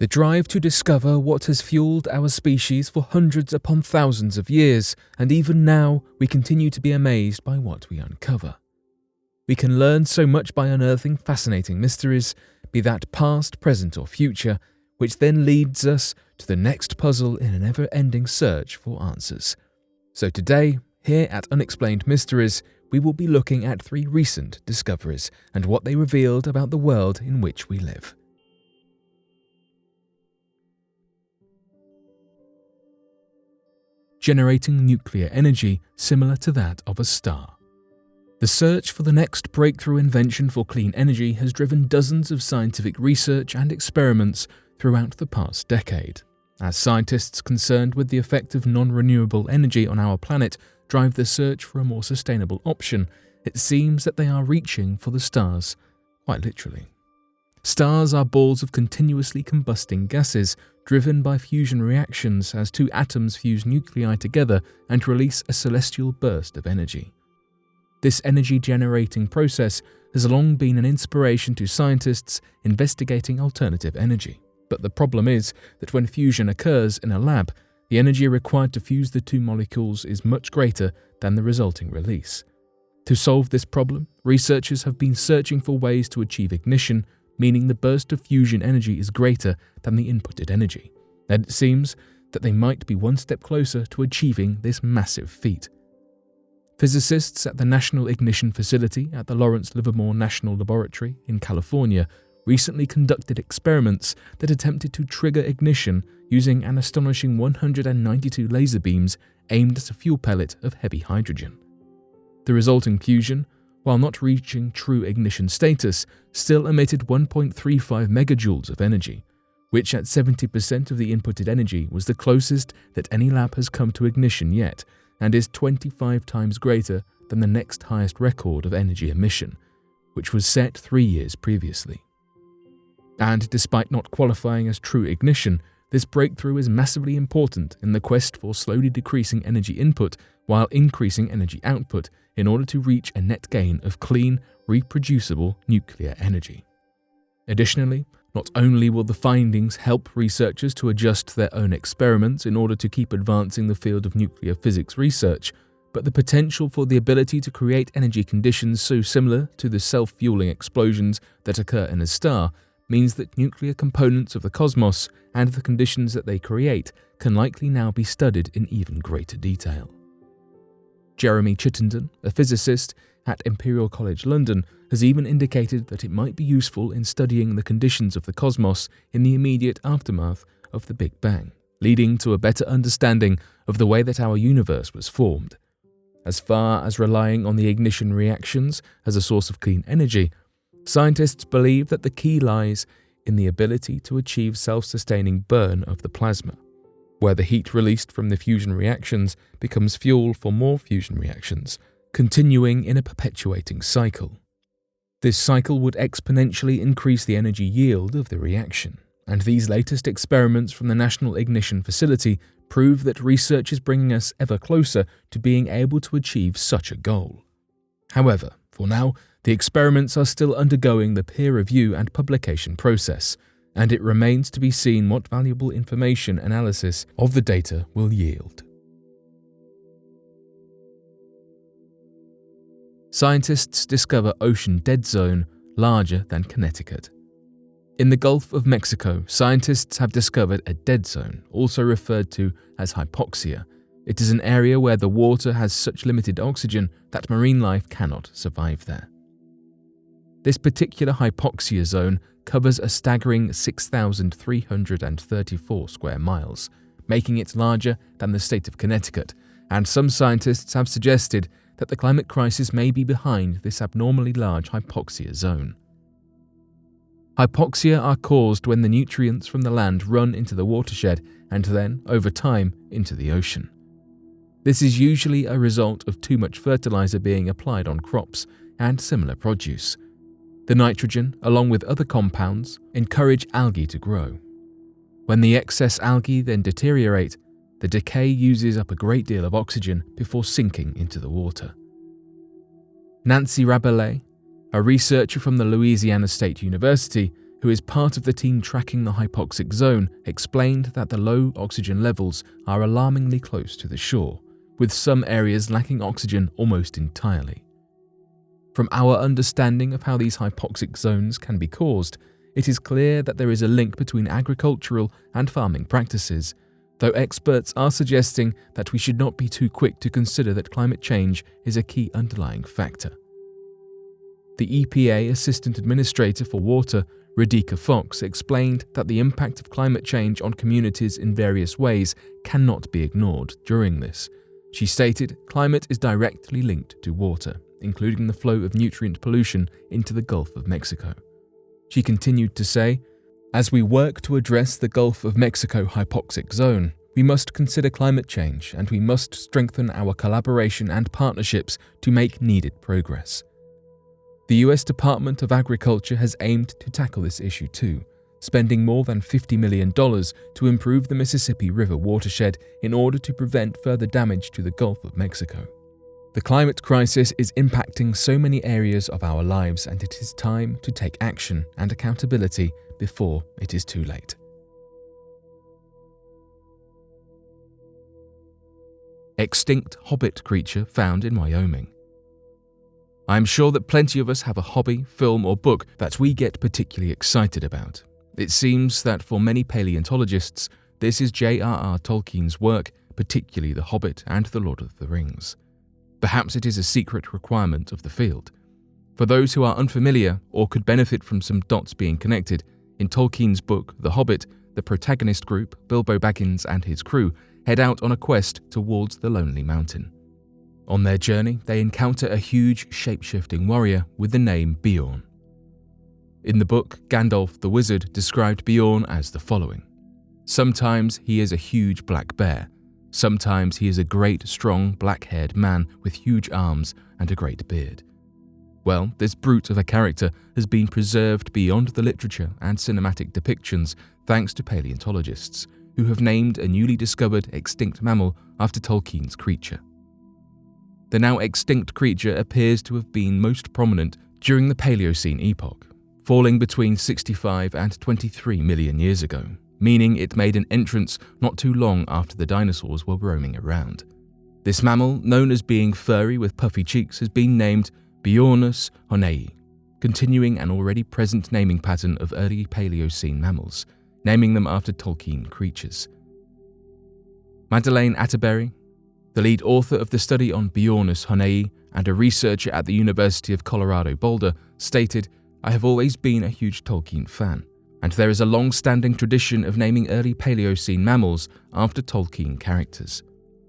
The drive to discover what has fueled our species for hundreds upon thousands of years, and even now we continue to be amazed by what we uncover. We can learn so much by unearthing fascinating mysteries, be that past, present or future, which then leads us to the next puzzle in an ever-ending search for answers. So today, here at Unexplained Mysteries, we will be looking at 3 recent discoveries and what they revealed about the world in which we live. Generating nuclear energy similar to that of a star. The search for the next breakthrough invention for clean energy has driven dozens of scientific research and experiments throughout the past decade. As scientists concerned with the effect of non-renewable energy on our planet drive the search for a more sustainable option, it seems that they are reaching for the stars, quite literally. Stars are balls of continuously combusting gases driven by fusion reactions as 2 atoms fuse nuclei together and release a celestial burst of energy. This energy-generating process has long been an inspiration to scientists investigating alternative energy. But the problem is that when fusion occurs in a lab, the energy required to fuse the 2 molecules is much greater than the resulting release. To solve this problem, researchers have been searching for ways to achieve ignition, meaning the burst of fusion energy is greater than the inputted energy. And it seems that they might be one step closer to achieving this massive feat. Physicists at the National Ignition Facility at the Lawrence Livermore National Laboratory in California recently conducted experiments that attempted to trigger ignition using an astonishing 192 laser beams aimed at a fuel pellet of heavy hydrogen. The resulting fusion, while not reaching true ignition status, still emitted 1.35 megajoules of energy, which at 70% of the inputted energy was the closest that any lab has come to ignition yet, and is 25 times greater than the next highest record of energy emission, which was set 3 years previously. And despite not qualifying as true ignition, this breakthrough is massively important in the quest for slowly decreasing energy input while increasing energy output in order to reach a net gain of clean, reproducible nuclear energy. Additionally, not only will the findings help researchers to adjust their own experiments in order to keep advancing the field of nuclear physics research, but the potential for the ability to create energy conditions so similar to the self-fueling explosions that occur in a star means that nuclear components of the cosmos and the conditions that they create can likely now be studied in even greater detail. Jeremy Chittenden, a physicist at Imperial College London, has even indicated that it might be useful in studying the conditions of the cosmos in the immediate aftermath of the Big Bang, leading to a better understanding of the way that our universe was formed. As far as relying on the ignition reactions as a source of clean energy, scientists believe that the key lies in the ability to achieve self-sustaining burn of the plasma, where the heat released from the fusion reactions becomes fuel for more fusion reactions, continuing in a perpetuating cycle. This cycle would exponentially increase the energy yield of the reaction, and these latest experiments from the National Ignition Facility prove that research is bringing us ever closer to being able to achieve such a goal. However, for now, the experiments are still undergoing the peer review and publication process, and it remains to be seen what valuable information analysis of the data will yield. Scientists discover ocean dead zone larger than Connecticut. In the Gulf of Mexico, scientists have discovered a dead zone, also referred to as hypoxia. It is an area where the water has such limited oxygen that marine life cannot survive there. This particular hypoxia zone covers a staggering 6,334 square miles, making it larger than the state of Connecticut, and some scientists have suggested that the climate crisis may be behind this abnormally large hypoxia zone. Hypoxia are caused when the nutrients from the land run into the watershed and then, over time, into the ocean. This is usually a result of too much fertilizer being applied on crops and similar produce. The nitrogen, along with other compounds, encourage algae to grow. When the excess algae then deteriorate, the decay uses up a great deal of oxygen before sinking into the water. Nancy Rabelais, a researcher from the Louisiana State University, who is part of the team tracking the hypoxic zone, explained that the low oxygen levels are alarmingly close to the shore, with some areas lacking oxygen almost entirely. From our understanding of how these hypoxic zones can be caused, it is clear that there is a link between agricultural and farming practices, though experts are suggesting that we should not be too quick to consider that climate change is a key underlying factor. The EPA Assistant Administrator for Water, Radhika Fox, explained that the impact of climate change on communities in various ways cannot be ignored during this. She stated, "Climate is directly linked to water, including the flow of nutrient pollution into the Gulf of Mexico." She continued to say, "As we work to address the Gulf of Mexico hypoxic zone, we must consider climate change and we must strengthen our collaboration and partnerships to make needed progress." The US Department of Agriculture has aimed to tackle this issue too, spending more than $50 million to improve the Mississippi River watershed in order to prevent further damage to the Gulf of Mexico. The climate crisis is impacting so many areas of our lives, and it is time to take action and accountability before it is too late. Extinct hobbit creature found in Wyoming. I am sure that plenty of us have a hobby, film or book that we get particularly excited about. It seems that for many paleontologists, this is J.R.R. Tolkien's work, particularly The Hobbit and The Lord of the Rings. Perhaps it is a secret requirement of the field. For those who are unfamiliar or could benefit from some dots being connected, in Tolkien's book The Hobbit, the protagonist group, Bilbo Baggins and his crew, head out on a quest towards the Lonely Mountain. On their journey, they encounter a huge shape-shifting warrior with the name Beorn. In the book, Gandalf the Wizard described Beorn as the following. Sometimes he is a huge black bear. Sometimes he is a great, strong, black-haired man with huge arms and a great beard. Well, this brute of a character has been preserved beyond the literature and cinematic depictions thanks to paleontologists, who have named a newly discovered extinct mammal after Tolkien's creature. The now extinct creature appears to have been most prominent during the Paleocene epoch, falling between 65 and 23 million years ago, meaning it made an entrance not too long after the dinosaurs were roaming around. This mammal, known as being furry with puffy cheeks, has been named Beornus honei, continuing an already present naming pattern of early Paleocene mammals, naming them after Tolkien creatures. Madeleine Atterbury, the lead author of the study on Beornus honei and a researcher at the University of Colorado Boulder, stated, "I have always been a huge Tolkien fan, and there is a long-standing tradition of naming early Paleocene mammals after Tolkien characters."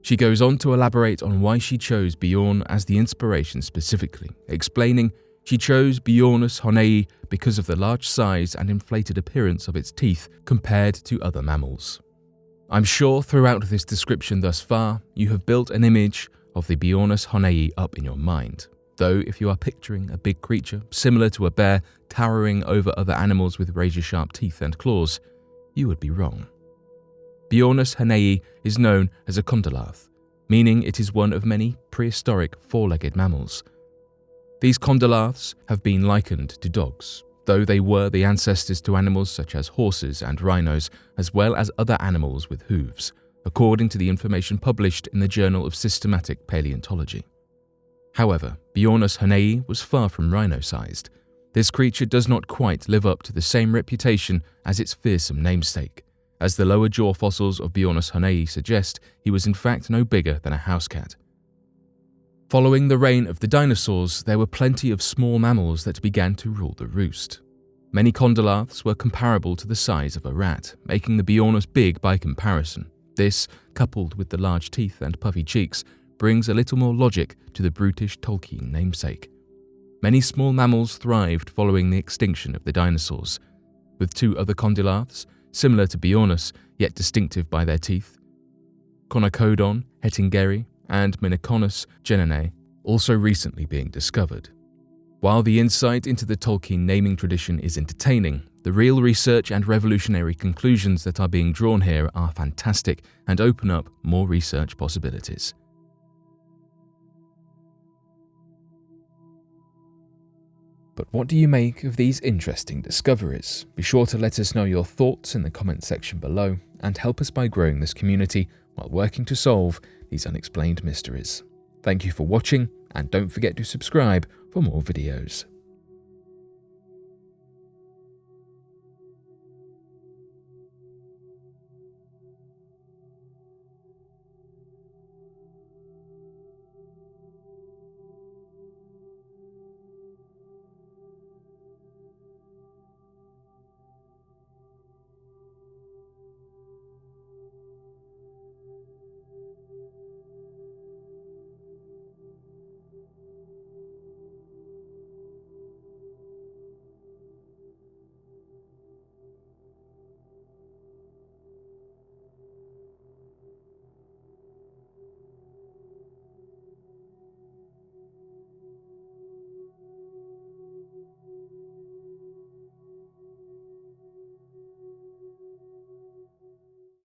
She goes on to elaborate on why she chose Beorn as the inspiration specifically, explaining, "She chose Beornus honei because of the large size and inflated appearance of its teeth compared to other mammals." I'm sure throughout this description thus far, you have built an image of the Beornus honei up in your mind, though if you are picturing a big creature similar to a bear towering over other animals with razor-sharp teeth and claws, you would be wrong. Beornus honei is known as a condylarth, meaning it is one of many prehistoric four-legged mammals. These condylarths have been likened to dogs, though they were the ancestors to animals such as horses and rhinos, as well as other animals with hooves, according to the information published in the Journal of Systematic Paleontology. However, Beornus honei was far from rhino-sized. This creature does not quite live up to the same reputation as its fearsome namesake. As the lower jaw fossils of Beornus honei suggest, he was in fact no bigger than a house cat. Following the reign of the dinosaurs, there were plenty of small mammals that began to rule the roost. Many condylarths were comparable to the size of a rat, making the Beornus big by comparison. This, coupled with the large teeth and puffy cheeks, brings a little more logic to the brutish Tolkien namesake. Many small mammals thrived following the extinction of the dinosaurs, with two other condylarths, similar to Beornus, yet distinctive by their teeth, Conocodon hettingeri and Miniconus genanae, also recently being discovered. While the insight into the Tolkien naming tradition is entertaining, the real research and revolutionary conclusions that are being drawn here are fantastic and open up more research possibilities. But what do you make of these interesting discoveries? Be sure to let us know your thoughts in the comment section below and help us by growing this community while working to solve these unexplained mysteries. Thank you for watching, and don't forget to subscribe for more videos.